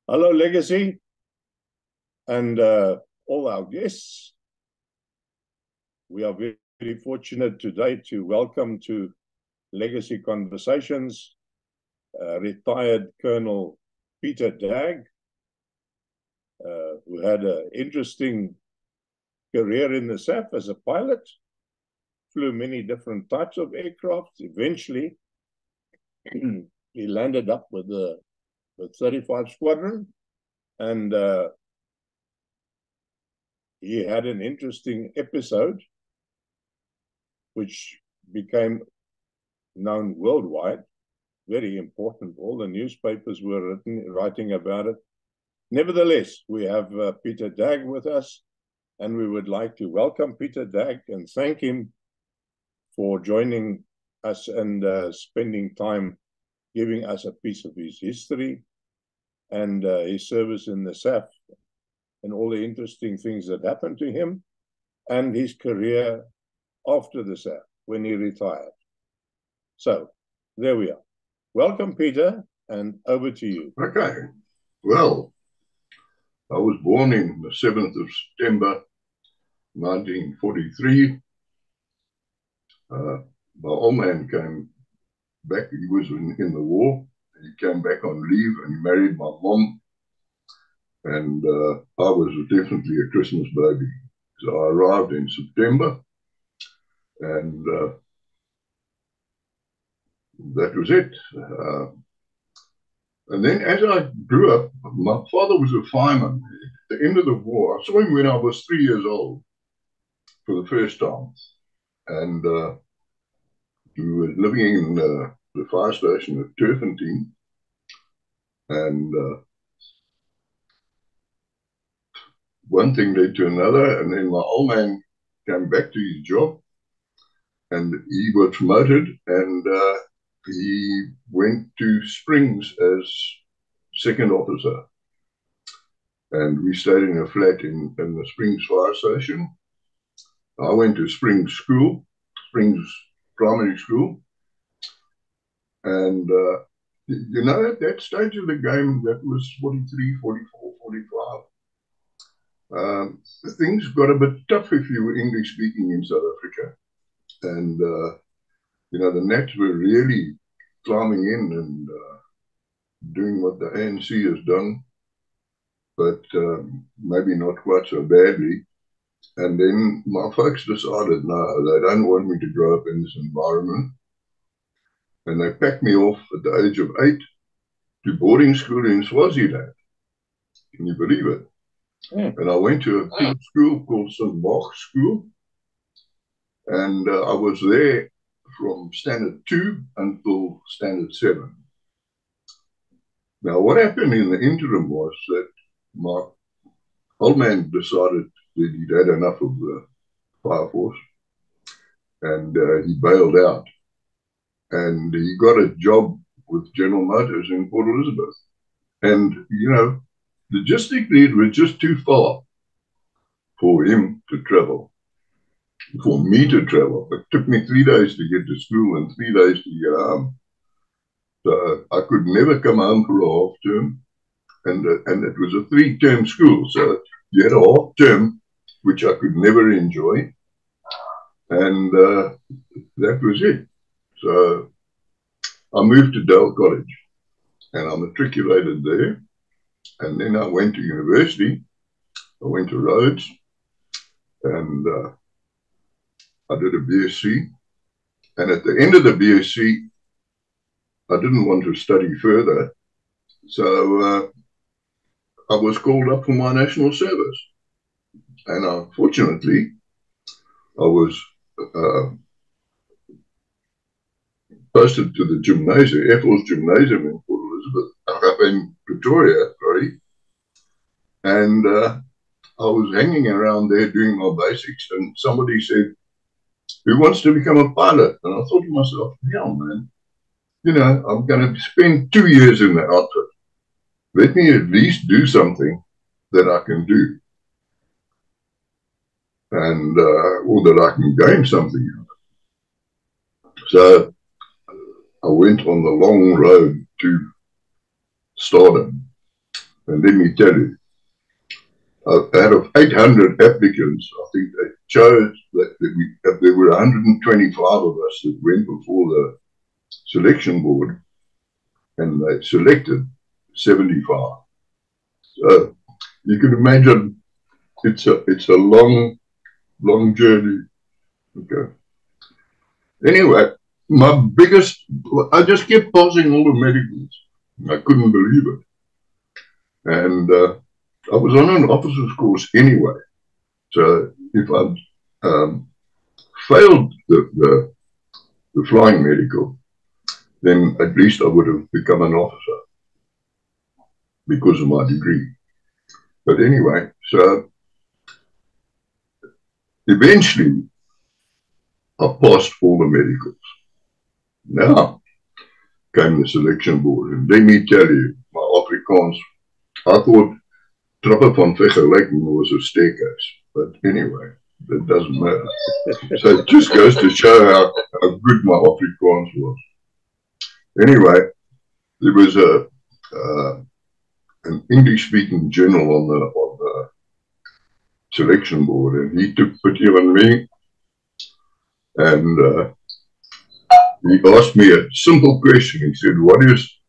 Hello, Legacy, and all our guests. We are very fortunate today to welcome to Legacy Conversations retired Colonel Peter Dagg, who had an interesting career in the SAF as a pilot, flew many different types of aircraft. Eventually, he landed up with the 35 Squadron, and he had an interesting episode which became known worldwide, very important. All the newspapers were writing about it. Nevertheless, we have Peter Dagg with us, and we would like to welcome Peter Dagg and thank him for joining us and spending time giving us a piece of his history and his service in the SAF and all the interesting things that happened to him and his career after the SAF when he retired. So there we are. Welcome, Peter, and over to you. Okay. Well, I was born in the 7th of September 1943. My old man came back. He was in the war. He came back on leave and he married my mom. And I was definitely a Christmas baby. So I arrived in September and that was it. And then as I grew up, my father was a fireman. At the end of the war, I saw him when I was 3 years old for the first time. And we were living in the fire station at Turfentine. And one thing led to another. And then my old man came back to his job. And he was promoted and he went to Springs as second officer. And we stayed in a flat in the Springs fire station. I went to Springs School, Springs Primary School. And, you know, at that stage of the game, that was 43, 44, 45. Things got a bit tough if you were English speaking in South Africa. And, you know, the Nats were really climbing in and doing what the ANC has done, but maybe not quite so badly. And then my folks decided, no, they don't want me to grow up in this environment. And they packed me off at the age of 8 to boarding school in Swaziland. Can you believe it? Yeah. And I went to a school called St. Mark's School. And I was there from standard 2 until standard 7. Now, what happened in the interim was that my old man decided that he'd had enough of the fire force and he bailed out. And he got a job with General Motors in Port Elizabeth. And, you know, logistically, it was just too far for him to travel. For me to travel. It took me 3 days to get to school and 3 days to get home. So I could never come home for a half term. And it was a 3-term school. So you had a half term, which I could never enjoy. And that was it. So I moved to Dale College and I matriculated there. And then I went to university. I went to Rhodes and I did a BSc, and at the end of the BSc, I didn't want to study further, so I was called up for my national service, and unfortunately, I was posted to the gymnasium, Air Force Gymnasium in Port Elizabeth, up in Pretoria, sorry, and I was hanging around there doing my basics, and somebody said, "Who wants to become a pilot?" And I thought to myself, hell, man, you know, I'm going to spend 2 years in the outfit. Let me at least do something that I can do. And, or that I can gain something out of it. So I went on the long road to stardom. And let me tell you, out of 800 applicants, I think they chose that there were 125 of us that went before the selection board, and they selected 75. So you can imagine it's a long journey. Okay. Anyway, I just kept passing all the medicals. I couldn't believe it. And I was on an officer's course anyway. So if I'd failed the flying medical, then at least I would have become an officer because of my degree. But anyway, so eventually I passed all the medicals. Now came the selection board, and let me tell you, my Afrikaans, I thought Trappe van Vergelijking was a staircase, but anyway, that doesn't matter. So it just goes to show how good my Afrikaans was. Anyway, there was an English-speaking journal on the selection board, and he took pity on me, and he asked me a simple question. He said, "What is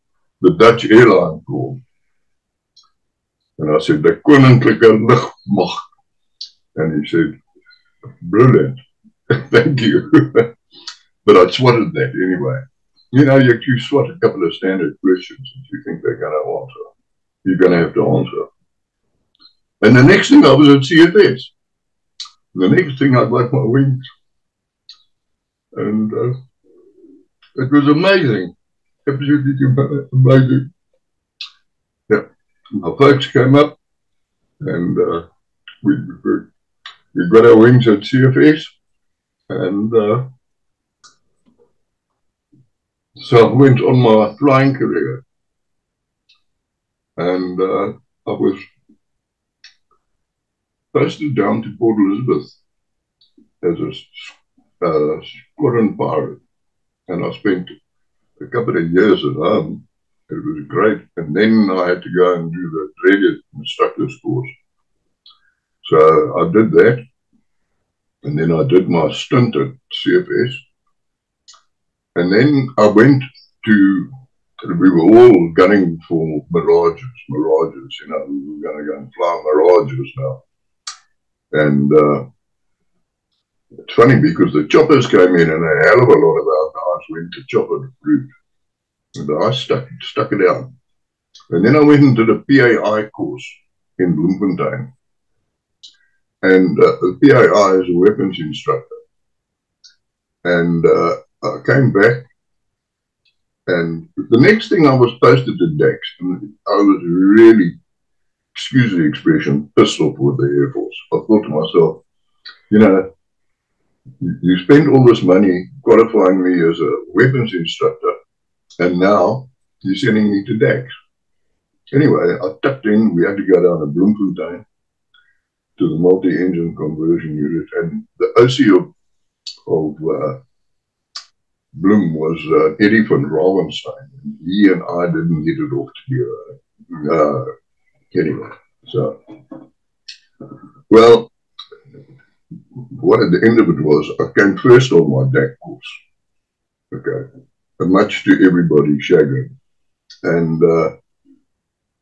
the Dutch airline called?" And I said, "The Koninklijke Luchtmacht." And he said, "Brilliant, thank you." But I swatted that anyway. You know, you swat a couple of standard questions and you think they're going to answer. You're going to have to answer. And the next thing I was at CFS. The next thing I got my wings. And it was amazing. Absolutely amazing. Yeah. My folks came up and we got our wings at CFS. And so I went on my flying career. And I was posted down to Port Elizabeth as a squadron pilot. And I spent a couple of years at home. It was great. And then I had to go and do the dreaded instructor's course. So I did that. And then I did my stint at CFS. And then I went to, we were all gunning for Mirages, you know, we were going to go and fly Mirages now. And it's funny because the choppers came in and a hell of a lot of our guys went to chopper route. And I stuck it out. And then I went and did a PAI course in Bloemfontein. And the PAI is a weapons instructor. And I came back, and the next thing I was posted to Dex, and I was really, excuse the expression, pissed off with the Air Force. I thought to myself, you know, you spent all this money qualifying me as a weapons instructor, and now you're sending me to Dex. Anyway, I tucked in, we had to go down to Bloemfontein to the multi-engine conversion unit, and the OC of Bloem was Eddie van Ravenstein. He and I didn't hit it off together. Anyway, so, well, what at the end of it was, I came first on my DAC course. Okay, and much to everybody's chagrin. And the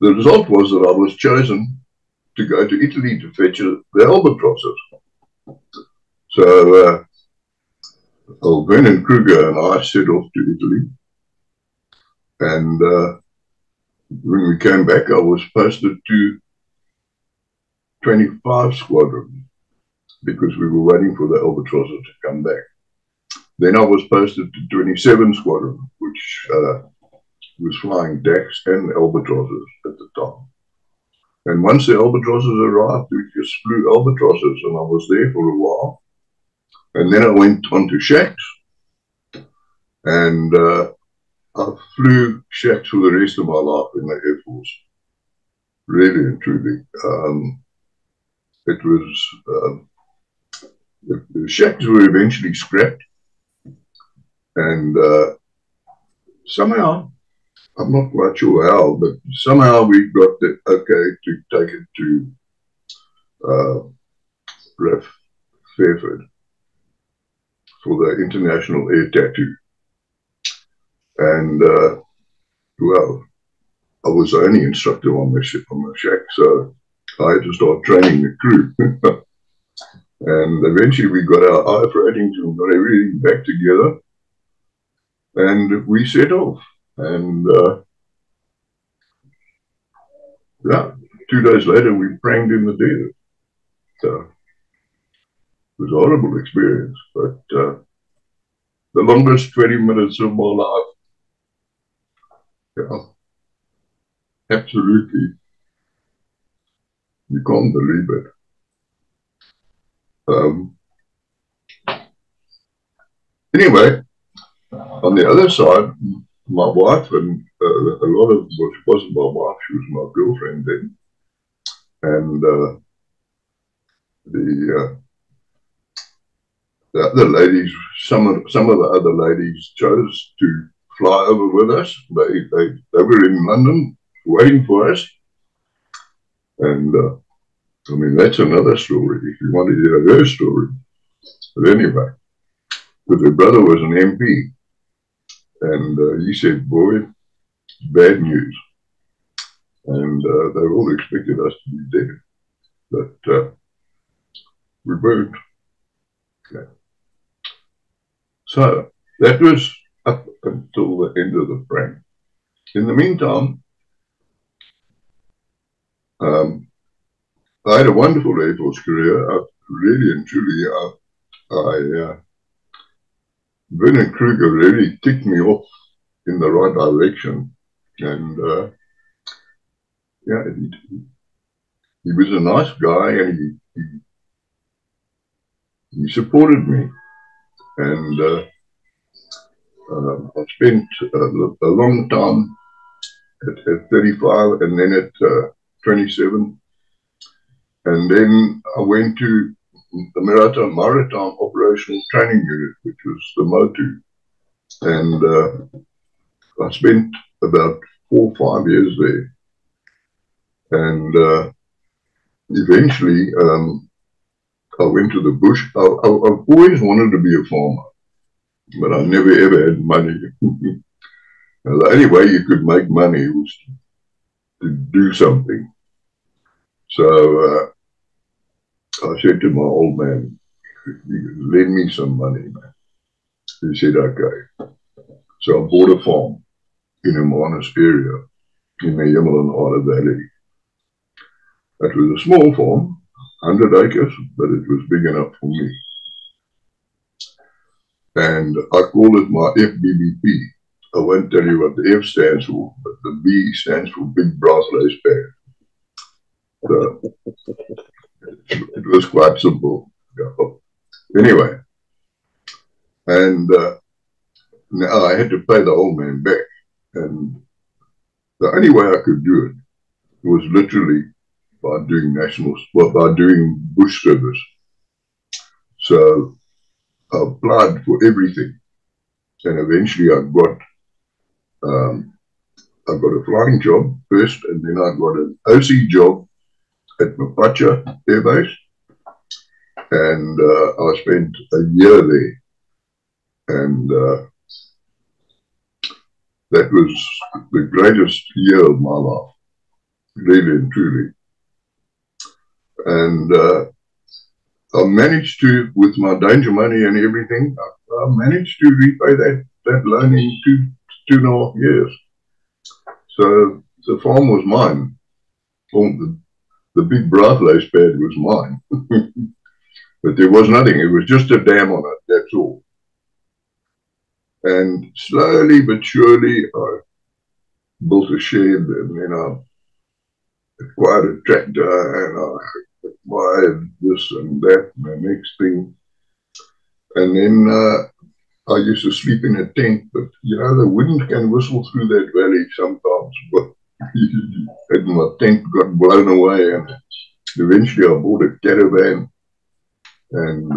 result was that I was chosen to go to Italy to fetch the albatrosses. So Vernon Kruger and I set off to Italy. And when we came back, I was posted to 25 Squadron because we were waiting for the albatrosses to come back. Then I was posted to 27 Squadron, which was flying DACs and albatrosses at the time. And once the albatrosses arrived, we just flew albatrosses, and I was there for a while. And then I went on to Shacks, and I flew Shacks for the rest of my life in the Air Force. Really and truly. It was, the Shacks were eventually scrapped, and somehow I'm not quite sure how, but somehow we got that okay to take it to Ref Fairford for the International Air Tattoo. And, well, I was the only instructor on the shack, so I had to start training the crew. And eventually we got our IF ratings and got everything back together. And we set off. And, yeah, 2 days later we pranged in the desert. So it was a horrible experience, but the longest 20 minutes of my life. Yeah, absolutely. You can't believe it. Anyway, on the other side, my wife and a lot of, well, she wasn't my wife, she was my girlfriend then. And the other ladies, some of the other ladies chose to fly over with us. They were in London waiting for us. And I mean, that's another story if you want to hear her story. But anyway, but her brother was an MP. And he said, boy, bad news. And they all expected us to be dead. But we weren't. Okay. So that was up until the end of the prank. In the meantime, I had a wonderful Air Force career. Really and truly, Vernon Kruger really kicked me off in the right direction. And yeah, he was a nice guy, and he supported me. And I spent a long time at 35 and then at 27. And then I went to the Maritime Operational Training Unit, which was the MOTU. And I spent about 4 or 5 years there. And eventually I went to the bush. I've always wanted to be a farmer, but I never ever had money. The only way you could make money was to do something. So I said to my old man, lend me some money, man. He said, okay. So I bought a farm in a Manus area in the Yamalan Valley. It was a small farm, 100 acres, but it was big enough for me. And I call it my FBBP. I won't tell you what the F stands for, but the B stands for Big Brass Lace Bag. So it was quite simple. Anyway, and now I had to pay the old man back. And the only way I could do it was literally by doing bush service. So I applied for everything, and eventually I got a flying job first, and then I got an OC job at Mapacha Air Base, and I spent a year there, and that was the greatest year of my life, really and truly. And I managed to, with my danger money and everything, I managed to repay that loan in two and a half years. So the farm was mine. The big brass lace bed was mine. But there was nothing. It was just a dam on it, that's all. And slowly but surely, I built a shed, and then I acquired a tractor, and I acquired this and that and the next thing. And then I used to sleep in a tent, but you know, the wind can whistle through that valley sometimes. But and my tent got blown away, and eventually I bought a caravan, and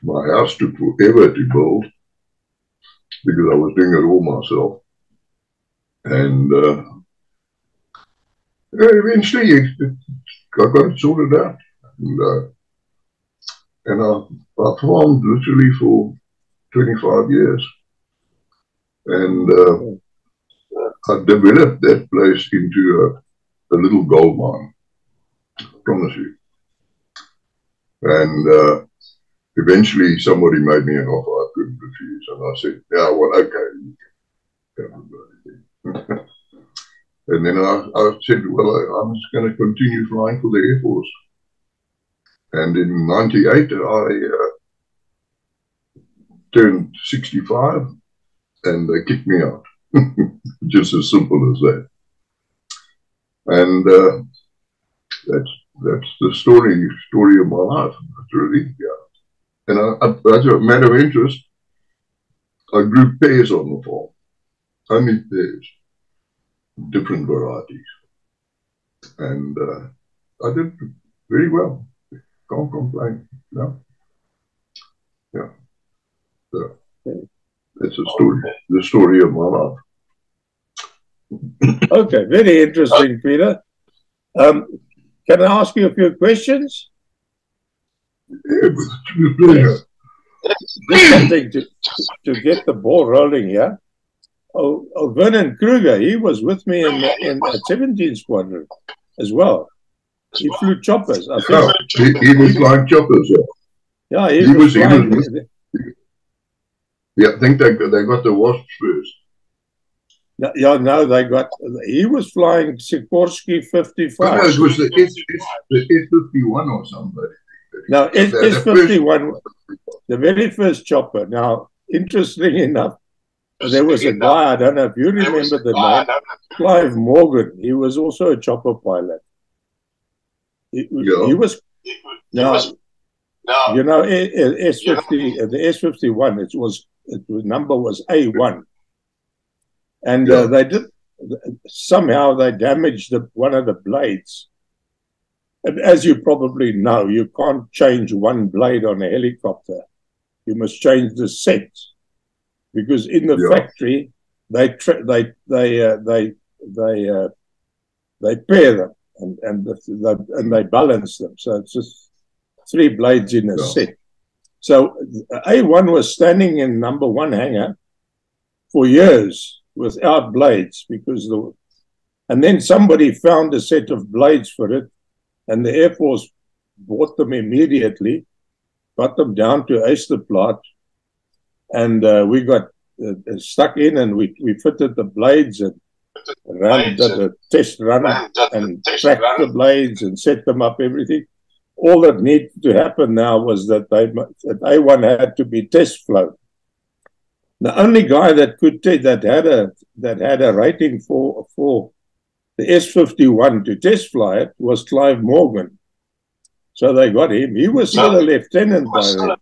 my house took forever to build because I was doing it all myself. And eventually I got it sorted out. And I farmed literally for 25 years. And I developed that place into a little gold mine, I promise you. And eventually somebody made me an offer I couldn't refuse. And I said, yeah, well, okay. And then I said, well, I'm just going to continue flying for the Air Force. And in 98, I turned 65 and they kicked me out. Just as simple as that. And that's the story of my life, really. Yeah. And as a matter of interest, I grew pears on the farm. Only pears, different varieties. And I did very well. Can't complain. No. Yeah. So that's the story of my life. Okay, very interesting, Peter. Can I ask you a few questions? Yeah, with pleasure. Just something to get the ball rolling here. Oh, Vernon Kruger, he was with me in 17 Squadron as well. He flew choppers, I think. Oh, he was flying choppers, yeah. Yeah, he was flying. Yeah, I think they got the Wasps first. Yeah, no, he was flying Sikorsky 55. No, it was the S-51 or something. No, S-51, the very first chopper. Now, interestingly enough, there was a guy, I don't know if you remember the name, Clive Morgan. He was also a chopper pilot. He was, you know, S-50, the S-51, the number was A1. And somehow they damaged one of the blades. And as you probably know, you can't change one blade on a helicopter. You must change the set, because in the factory they pair them and they balance them. So it's just 3 blades in a set. So A1 was standing in number 1 hangar for years without blades, and then somebody found a set of blades for it, and the Air Force bought them immediately, got them down to Oysterplaat, and we got stuck in, and we fitted the blades and ran the test run and tracked the blades and set them up, everything. All that needed to happen now was that A1 had to be test flown. The only guy that had a rating for the S-51 to test fly it was Clive Morgan. So they got him. He was still a lieutenant by then,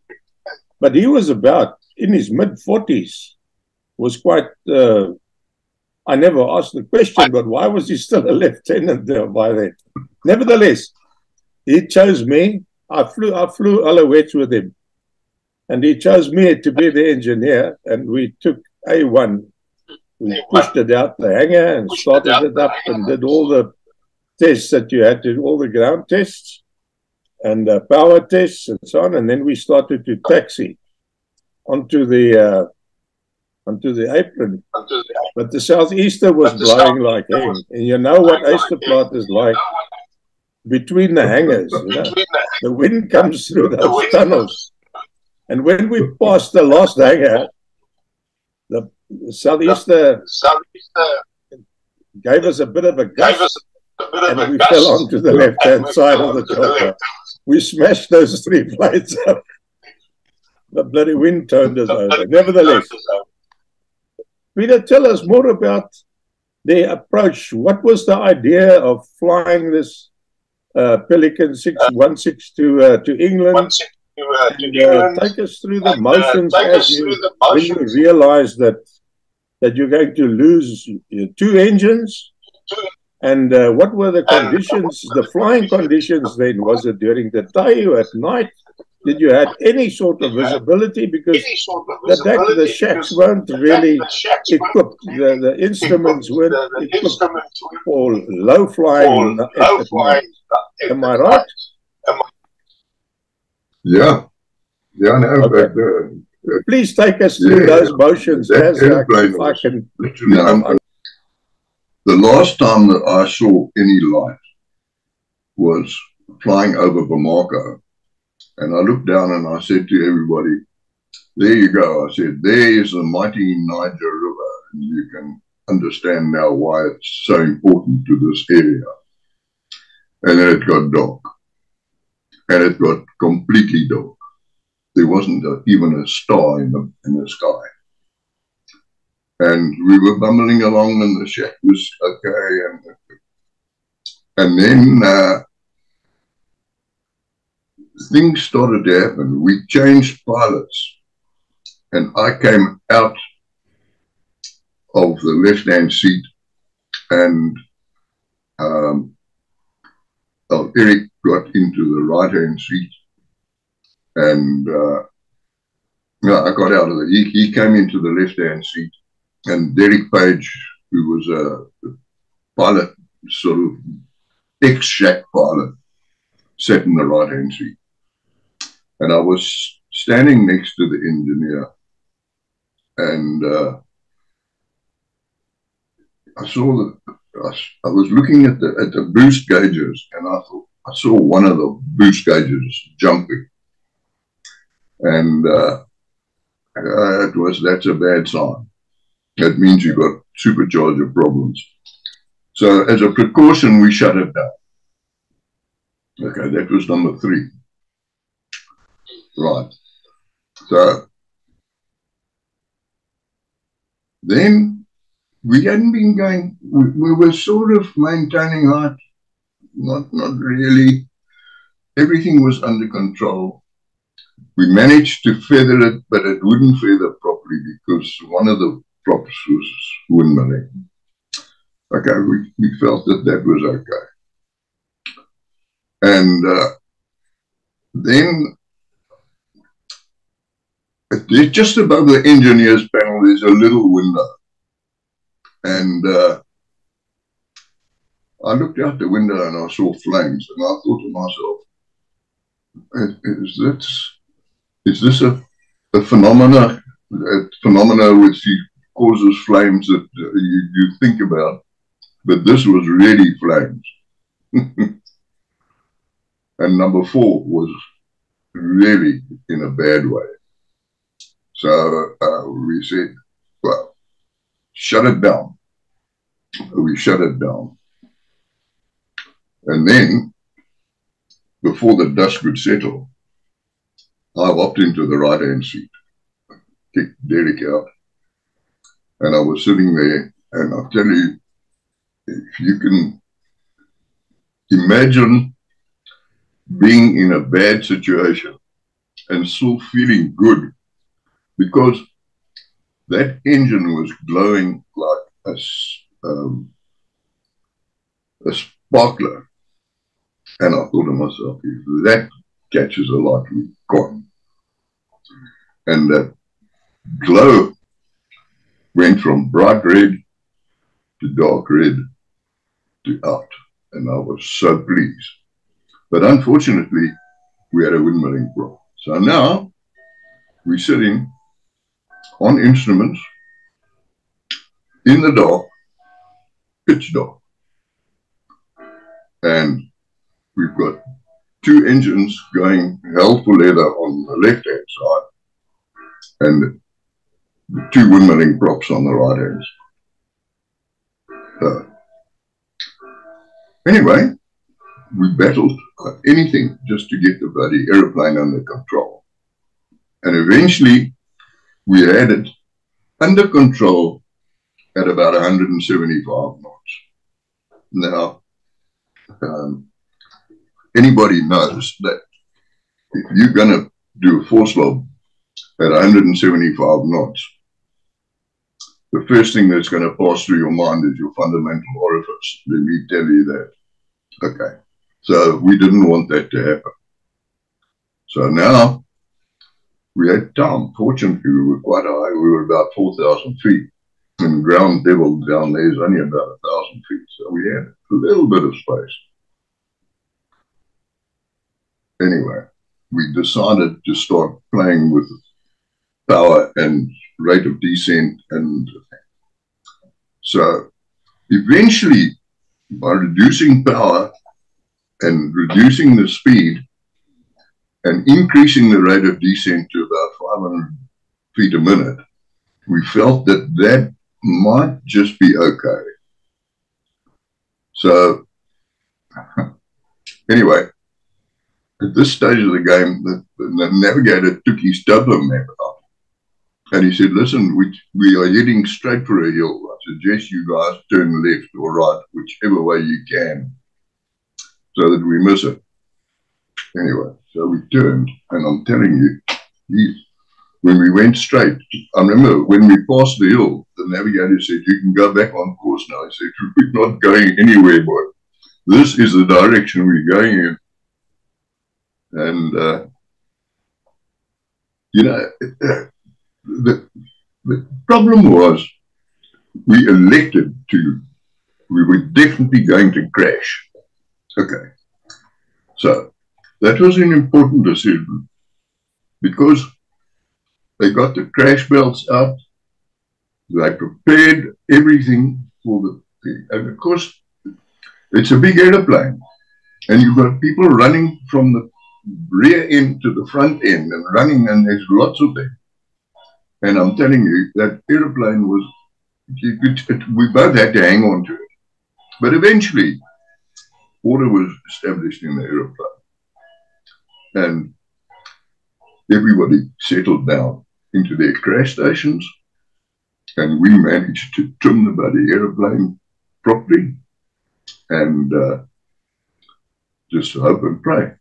but he was about in his mid-40s. Was quite. I never asked the question, but why was he still a lieutenant there by then? Nevertheless, he chose me. I flew Alouettes with him. And he chose me to be the engineer, and we took A1. We pushed it out the hangar and started it up and did all the tests that you had to do, all the ground tests and power tests and so on. And then we started to taxi onto the apron. But the southeaster was blowing like hell. And you know what Oysterplaat is like between the hangars. You know? The wind comes through those tunnels. And when we passed the last hangar, the southeaster gave us a bit of a gust, and we fell onto the left-hand side of the chopper. We smashed those 3 blades up. The bloody wind turned us over. Nevertheless, Peter, tell us more about the approach. What was the idea of flying this Pelican 162 to England? Take us through the motions when you realized that you're going to lose 2 engines, and what were the conditions, the flying conditions then? Was it during the day or at night? Did you have any sort of visibility? Because the shacks weren't really equipped. The instruments weren't equipped for low flying at night. Am I right? Yeah. Yeah, no, okay. But please take us through those motions. If I can. The last time that I saw any light was flying over Bamako. And I looked down and I said to everybody, there you go. I said, there is the mighty Niger River. And you can understand now why it's so important to this area. And then it got dark. And it got completely dark. There wasn't even a star in the sky. And we were bumbling along and the shack was okay. And then things started to happen. We changed pilots. And I came out of the left-hand seat and Eric got into the right-hand seat. And I got out of it. He came into the left-hand seat. And Derek Page, who was a pilot, sort of ex-shack pilot, sat in the right-hand seat. And I was standing next to the engineer. And I saw that I was looking at the boost gauges, and I saw one of the boost gauges jumping. And that's a bad sign. That means you've got supercharger problems. So as a precaution, we shut it down. Okay, that was number 3. Right. So then we hadn't been going, we were sort of maintaining height, not really. Everything was under control. We managed to feather it, but it wouldn't feather properly because one of the props was windmilling. Okay, we felt that was okay. And then just above the engineer's panel, there's a little window. And I looked out the window and I saw flames. And I thought to myself, is this a phenomena which causes flames that you think about? But this was really flames. And number 4 was really in a bad way. So we said, well, shut it down. We shut it down. And then, before the dust could settle, I hopped into the right-hand seat, kicked Derek out, and I was sitting there, and I'll tell you, if you can imagine being in a bad situation and still feeling good, because that engine was glowing like a sparkler. And I thought to myself, if that catches a light, we're gone. And that glow went from bright red to dark red to out. And I was so pleased. But unfortunately, we had a windmilling problem. So now we're sitting on instruments in the dark, pitch dark. And we've got 2 engines going hell for leather on the left-hand side and the 2 windmilling props on the right-hand side. Anyway, we battled anything just to get the bloody aeroplane under control. And eventually, we had it under control at about 175 knots. Now, anybody knows that if you're going to do a force lob at 175 knots, the first thing that's going to pass through your mind is your fundamental orifice. Let me tell you that. Okay. So we didn't want that to happen. So now we had time. Fortunately, we were quite high. We were about 4,000 feet. And ground level down there is only about 1,000 feet. So we had a little bit of space. Anyway, we decided to start playing with power and rate of descent. And so eventually, by reducing power and reducing the speed and increasing the rate of descent to about 500 feet a minute, we felt that that might just be okay. So anyway, at this stage of the game, the navigator took his topo map out and he said, listen, we are heading straight for a hill. I suggest you guys turn left or right, whichever way you can, so that we miss it. Anyway, so we turned, and I'm telling you, when we went straight, I remember when we passed the hill, the navigator said, you can go back on course now. He said, we're not going anywhere, boy. This is the direction we're going in. And, you know, the problem was we were definitely going to crash. Okay. So that was an important decision because they got the crash belts out. They prepared everything for the thing. And of course, it's a big airplane. And you've got people running from the rear end to the front end and running, and there's lots of them. And I'm telling you, that airplane was, we both had to hang on to it. But eventually, order was established in the airplane. And everybody settled down into their crash stations. And we managed to trim the bloody airplane properly and just hope and pray.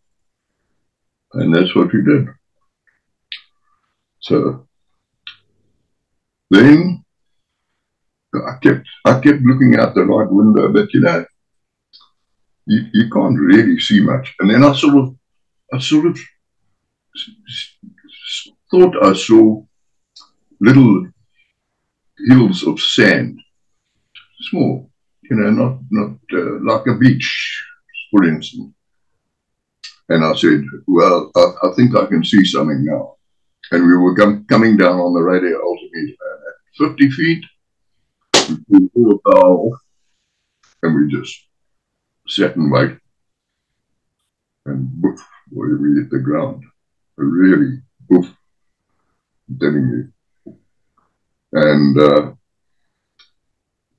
And that's what we did. So then I kept looking out the right window, but you know, you can't really see much. And then I sort of thought I saw little hills of sand, small, you know, not like a beach, for instance. And I said, well, I think I can see something now. And we were coming down on the radio altimeter at 50 feet. We pulled all the power off, and we just sat and waited. And boof, we hit the ground. Really, boof, I'm telling you. And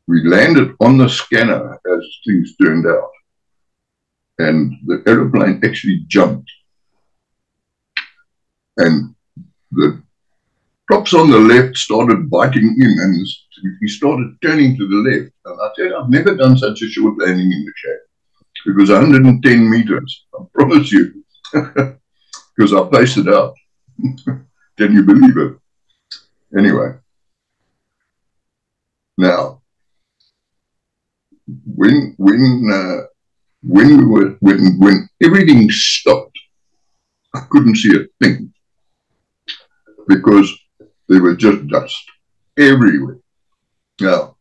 we landed on the scanner as things turned out. And the aeroplane actually jumped. And the props on the left started biting in, and he started turning to the left. And I tell you, I've never done such a short landing in the shack. It was 110 meters, I promise you, because I paced it out. Can you believe it? Anyway, now, when everything stopped, I couldn't see a thing because there was just dust everywhere. Now,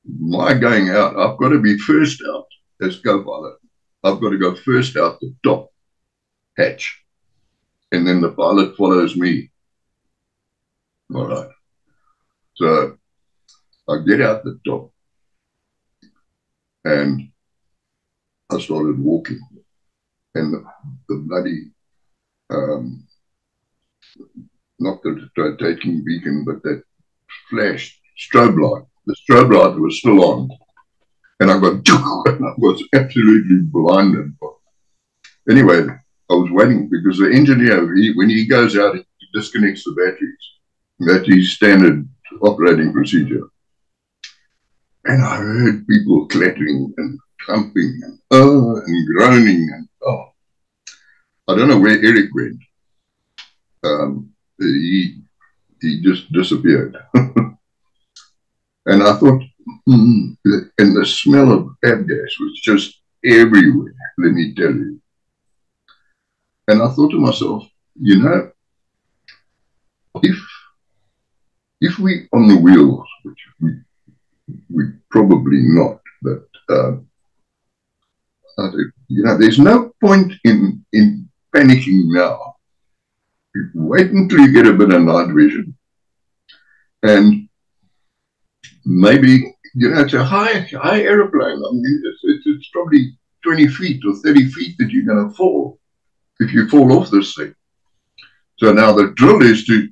my going out, I've got to be first out as co-pilot. I've got to go first out the top hatch, and then the pilot follows me. All right. So I get out the top, and I started walking, and the bloody, not the rotating beacon, but that flash strobe light. The strobe light was still on, and I got, and I was absolutely blinded. Anyway, I was waiting because the engineer, when he goes out, he disconnects the batteries. That's his standard operating procedure. And I heard people clattering and clumping and groaning and I don't know where Eric went. He just disappeared. And I thought, and the smell of avgas was just everywhere, let me tell you. And I thought to myself, you know, if we on the wheels, which we probably not, but you know, there's no point in panicking now. Wait until you get a bit of night vision, and maybe, you know, it's a high aeroplane. I mean, it's probably 20 feet or 30 feet that you're going to fall if you fall off this thing. So now the drill is to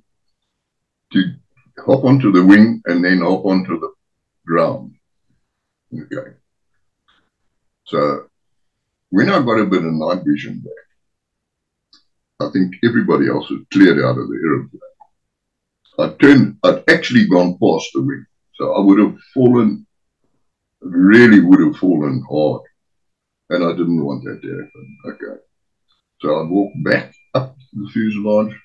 hop onto the wing and then hop onto the ground. Okay. So when I got a bit of night vision back, I think everybody else had cleared out of the aeroplane. I'd actually gone past the wing. So I would have fallen, really would have fallen hard. And I didn't want that to happen. Okay. So I walked back up the fuselage,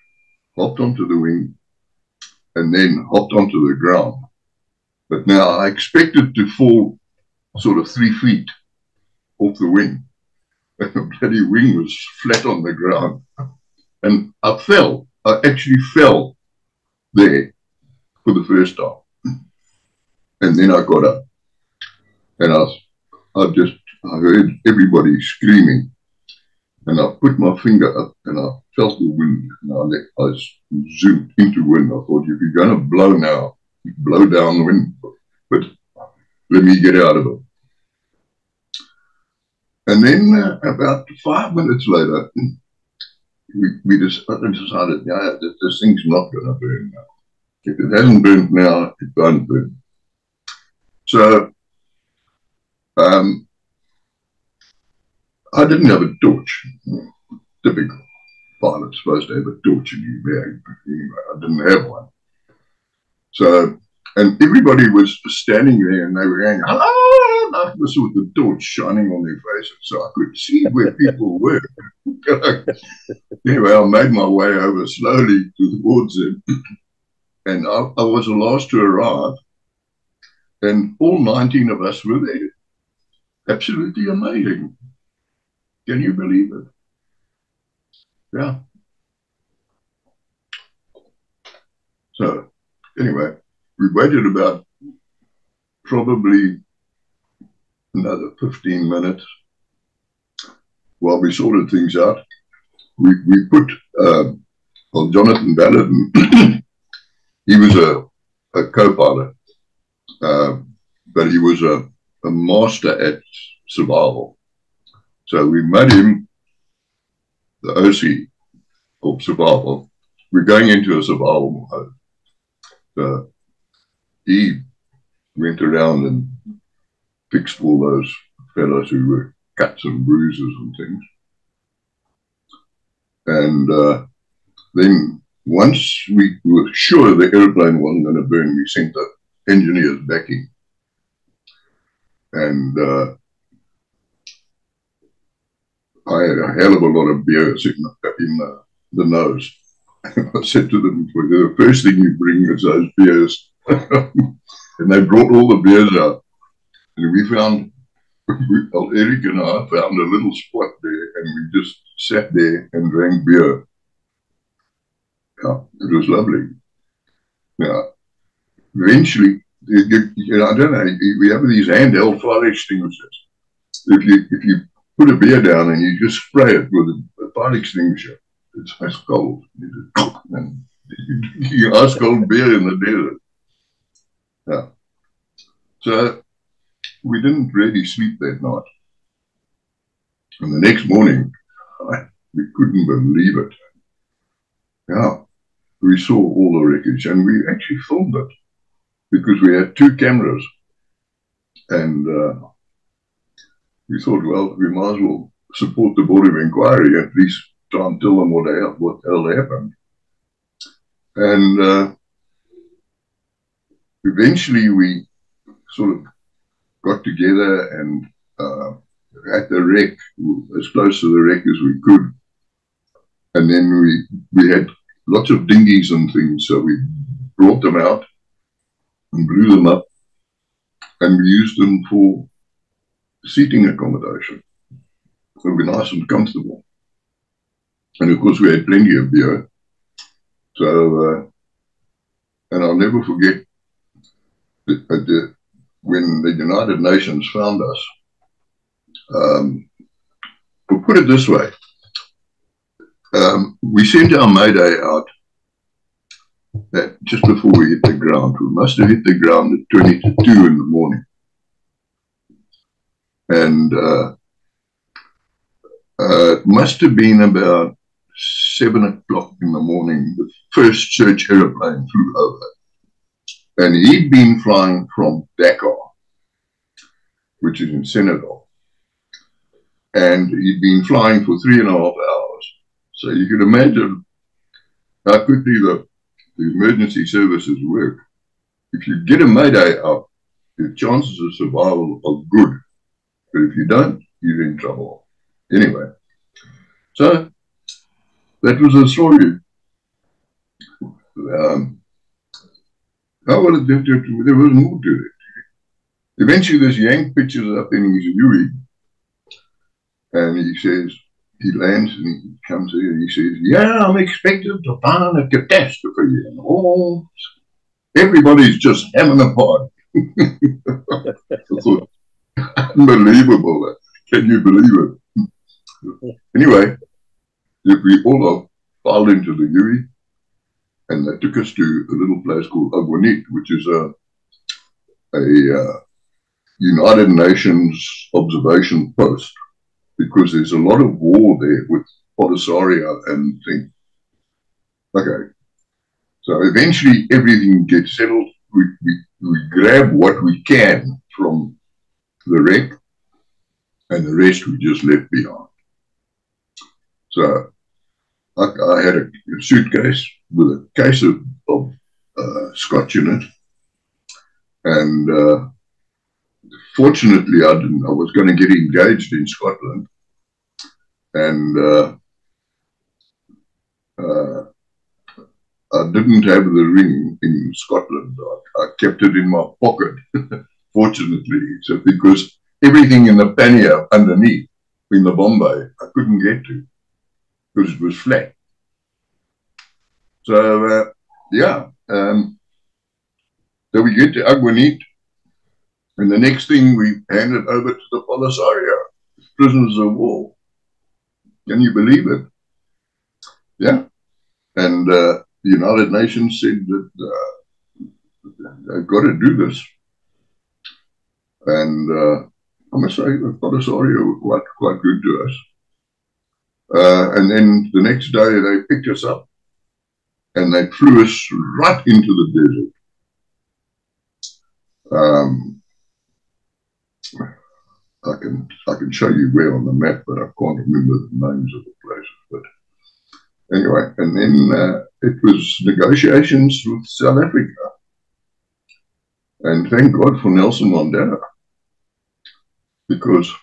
hopped onto the wing, and then hopped onto the ground. But now I expected to fall sort of 3 feet off the wing. And the bloody wing was flat on the ground. And I fell. I actually fell there for the first time. And then I got up. And I heard everybody screaming. And I put my finger up and I felt the wind. And I zoomed into wind. I thought, if you're going to blow now, blow down the wind. But let me get out of it. And then about 5 minutes later, we decided, yeah, this thing's not going to burn now. If it hasn't burnt now, it won't burn. So I didn't have a torch. Typical pilot's supposed to have a torch in your bag. But anyway, I didn't have one. So, and everybody was standing there and they were going, hello, and this with the torch shining on their faces. So I could see where people were. Anyway, I made my way over slowly towards them. And I was the last to arrive. And all 19 of us were there. Absolutely amazing. Can you believe it? Yeah. So, anyway, we waited about probably another 15 minutes while we sorted things out. We put Jonathan Ballard, he was a co-pilot, but he was a master at survival. So we made him the OC of survival. We're going into a survival mode. So he went around and fixed all those fellows who were cuts and bruises and things. And then once we were sure the airplane wasn't going to burn, we sent the engineers back in. And I had a hell of a lot of beers in the nose. I said to them, the first thing you bring is those beers. And they brought all the beers out. And we found, Eric and I found a little spot there and we just sat there and drank beer. Yeah, it was lovely. Yeah. Eventually, I don't know, we have these handheld fire extinguishers. If you put a beer down and you just spray it with a fire extinguisher, it's ice cold. And you ice cold beer in the desert. Yeah. So we didn't really sleep that night. And the next morning, we couldn't believe it. Yeah. We saw all the wreckage and we actually filmed it because we had 2 cameras. And we thought, well, we might as well support the Board of Inquiry, at least try and tell them what the hell happened. And eventually we sort of got together and at the wreck, as close to the wreck as we could. And then we had lots of dinghies and things, so we brought them out and blew them up, and we used them for seating accommodation. It would be nice and comfortable. And of course, we had plenty of beer. So, and I'll never forget when the United Nations found us. We'll put it this way. We sent our Mayday out just before we hit the ground. We must have hit the ground at 20 to 2 in the morning. And it must have been about 7 o'clock in the morning. The first search aeroplane flew over. And he'd been flying from Dakar, which is in Senegal. And he'd been flying for 3.5 hours. So you can imagine how quickly the emergency services work. If you get a Mayday up, the chances of survival are good. But if you don't, you're in trouble. Anyway, so that was the story. There was more to it. Eventually, this Yank pitches up in his Huey, and he says, he lands and he comes here and he says, yeah, I'm expected to find a catastrophe. And oh, everybody's just having a party. I thought, unbelievable. Can you believe it? Anyway, we all filed into the Huey, and they took us to a little place called Aguanit, which is a United Nations observation post, because there's a lot of war there with Polisario and things. Okay, so eventually everything gets settled. We grab what we can from the wreck, and the rest we just left behind. So I had a suitcase with a case of scotch in it, and fortunately I didn't. I was going to get engaged in Scotland, and I didn't have the ring in Scotland. I kept it in my pocket, fortunately, so because everything in the pannier underneath in the Bombay I couldn't get to because it was flat. So yeah, so we get to Aguanit, and the next thing we hand it over to the Polisario, prisoners of war. Can you believe it? Yeah, and the United Nations said that they've got to do this, and I must say the Polisario were quite good to us. And then the next day they picked us up and they flew us right into the desert. I can show you where on the map, but I can't remember the names of the places. But anyway, and then it was negotiations with South Africa. And thank God for Nelson Mandela, because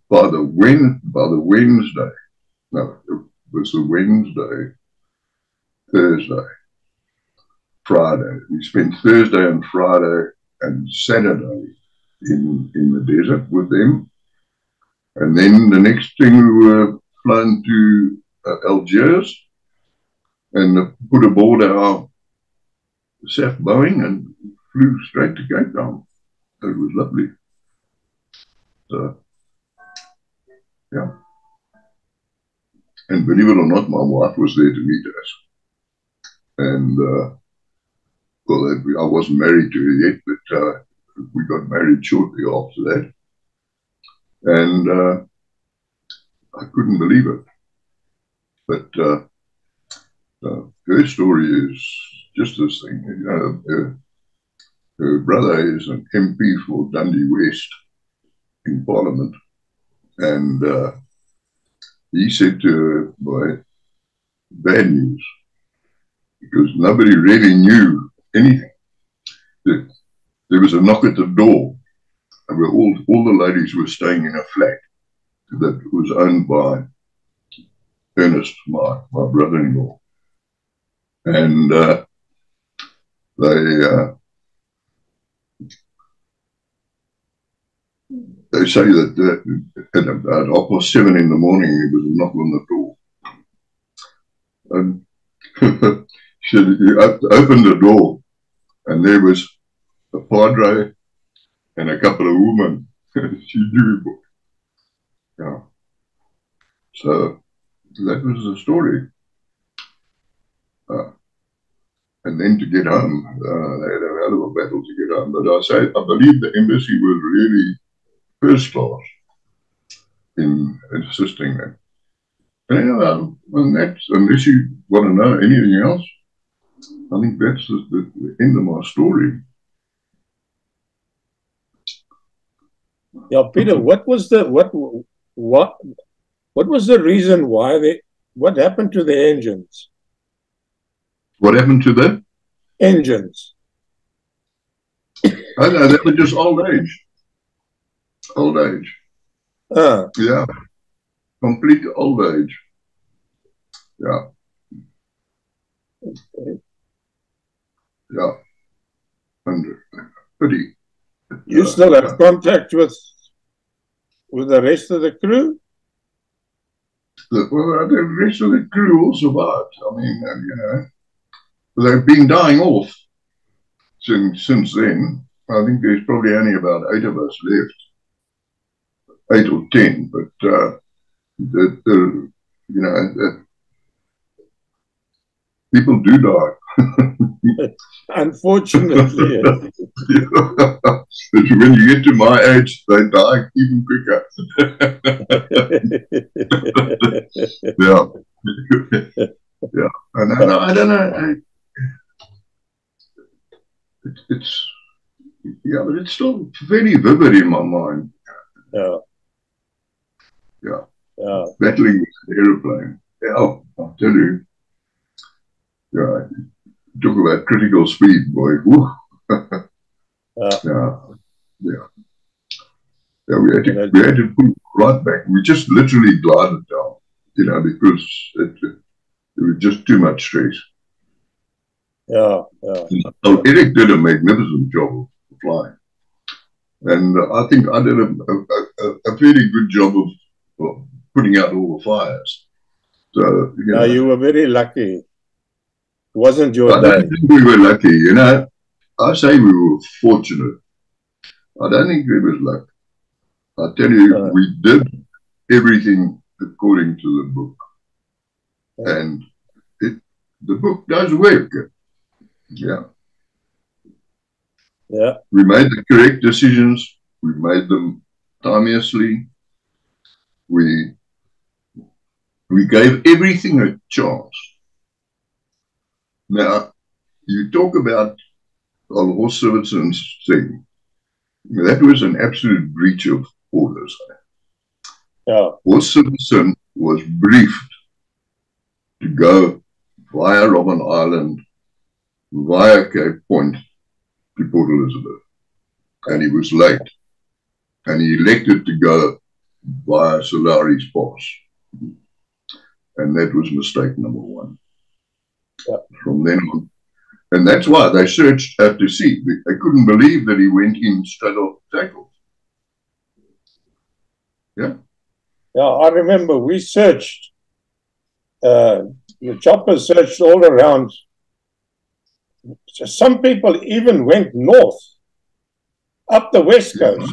by the Wednesday, no, it was the Wednesday, Thursday, Friday. We spent Thursday and Friday and Saturday in the desert with them. And then the next thing we were flown to Algiers and put aboard our SAF Boeing and flew straight to Cape Town. It was lovely. So, yeah. And believe it or not, my wife was there to meet us. And, well, I wasn't married to her yet, but we got married shortly after that. And I couldn't believe it. But her story is just this thing. You know, her brother is an MP for Dundee West in Parliament. And he said to her, boy, bad news, because nobody really knew anything. There was a knock at the door, and all the ladies were staying in a flat that was owned by Ernest, my brother-in-law. And they say that at about 7:30 in the morning, there was a knock on the door. And she opened the door, and there was a padre and a couple of women. She knew him. Yeah. So that was the story. And then to get home, they had a hell of a battle to get home. But I believe the embassy was really first class in assisting them. And anyway, unless you want to know anything else, I think that's the end of my story. Yeah, Peter, what was the reason why what happened to the engines? What happened to the engines? I know, they were just old age. Old age. Yeah. Complete old age. Yeah. Okay. Yeah. And pretty. You still have contact with the rest of the crew? Well, the rest of the crew all survived. I mean, you know, they've been dying off since then. I think there's probably only about 8 of us left. 8 or 10, but you know, people do die. Unfortunately. When you get to my age, they die even quicker. Yeah. Yeah. And I don't know. It's yeah, but it's still very vivid in my mind. Yeah. Yeah. Yeah. Battling with an aeroplane. Yeah, I'll tell you. Yeah. Talk about critical speed, boy. Yeah. Yeah. Yeah, we had to put it right back. We just literally glided down, you know, because it was just too much stress. Yeah, yeah. So Eric did a magnificent job of flying. And I think I did a very good job of putting out all the fires. So, you know, you were very lucky. Wasn't your day? I don't think we were lucky, you know. I say we were fortunate. I don't think it was luck. I tell you, we did everything according to the book. And the book does work. Yeah. Yeah. We made the correct decisions. We made them timeously. We gave everything a chance. Now, you talk about Al Rossovitson's thing. That was an absolute breach of orders. Yeah. Rossovitson was briefed to go via Robben Island, via Cape Point to Port Elizabeth. And he was late. And he elected to go via Solari's Pass. And that was mistake number 1. Yeah. From then on. And that's why they searched after sea. They couldn't believe that he went in straight off the tackle. Yeah. Yeah, I remember we searched. The chopper searched all around. Some people even went north, up the west coast.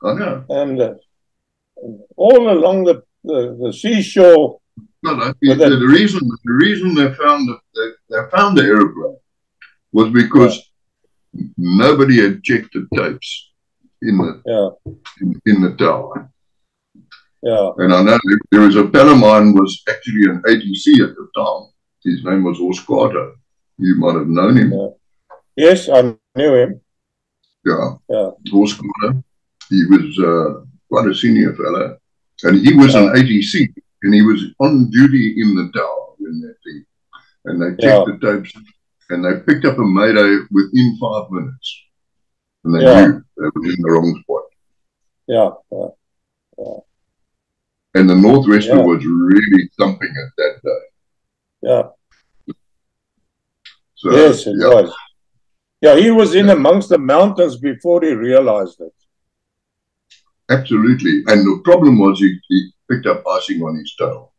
I know. And all along the seashore. No, the reason they found the aeroplane was because nobody had checked the tapes in the tower. Yeah. And I know there was a pal of mine was actually an ATC at the time. His name was Horst Carter. You might have known him. Yeah. Yes, I knew him. Yeah. Yeah. Horst Carter. He was quite a senior fellow. And he was an ATC. And he was on duty in the tower when that thing. And they checked the tapes. And they picked up a mayday within 5 minutes. And they knew they were in the wrong spot. Yeah. And the Northwester was really thumping it that day. Yeah. So, yes, it was. Yeah, he was in amongst the mountains before he realized it. absolutely. And the problem was he picked up icing on his tail.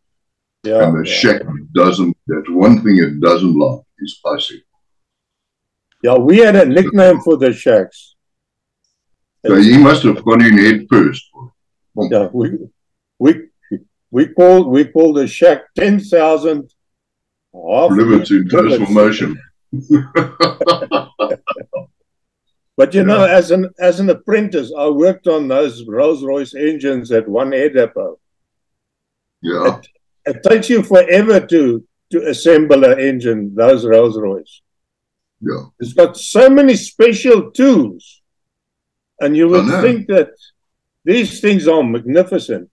Yeah, and the shack doesn't, that's one thing it doesn't like is icing. Yeah, we had a nickname for the shacks. So he must have gone in head first. Yeah, we call the shack 10,000 rivets in transformation. But you know, as an apprentice, I worked on those Rolls-Royce engines at 1 head depot. Yeah. It takes you forever to assemble an engine, those Rolls-Royce. Yeah. It's got so many special tools. And you would think that these things are magnificent.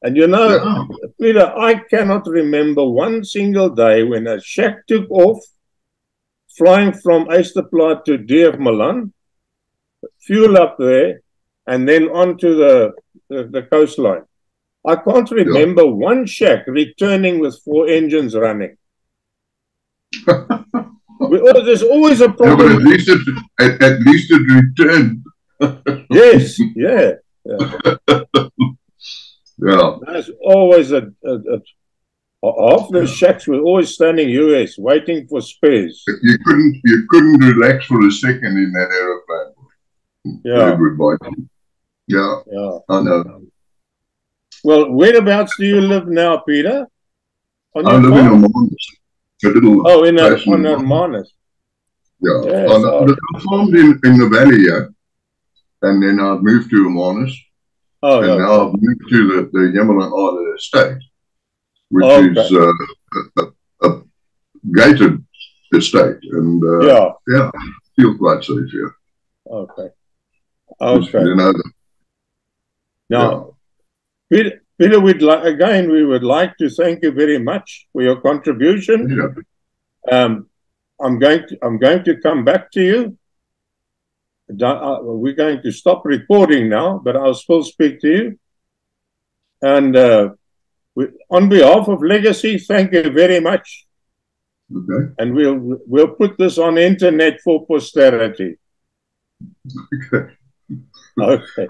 And you know, Peter, I cannot remember one single day when a shack took off, flying from Oysterplaat to DF Milan, fuel up there, and then onto the coastline. I can't remember one shack returning with 4 engines running. There's always a problem. Yeah, but at least it returned. Yes, yeah. Yeah. There's always half the shacks were always standing US waiting for spares. You couldn't relax for a second in that aeroplane. Yeah. Everybody. Yeah. Yeah. I know. Well, whereabouts do you live now, Peter? I live in Hermanus. A little on Hermanus. Yeah. Yes, I farmed in the valley here. And then I moved to Hermanus. Oh, and now I've moved to the Yamerlin Island estate, which is a gated estate. And yeah, feel quite safe here. Okay. Okay. You know, now, Peter, we would like to thank you very much for your contribution. Yeah. I'm going to come back to you. We're going to stop recording now, but I'll still speak to you. And on behalf of Legacy, thank you very much. Okay. And we'll put this on internet for posterity. Okay. Okay.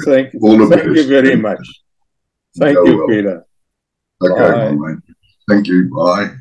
Thank you very much. Thank you, Peter. Okay, bye. Thank you. Bye.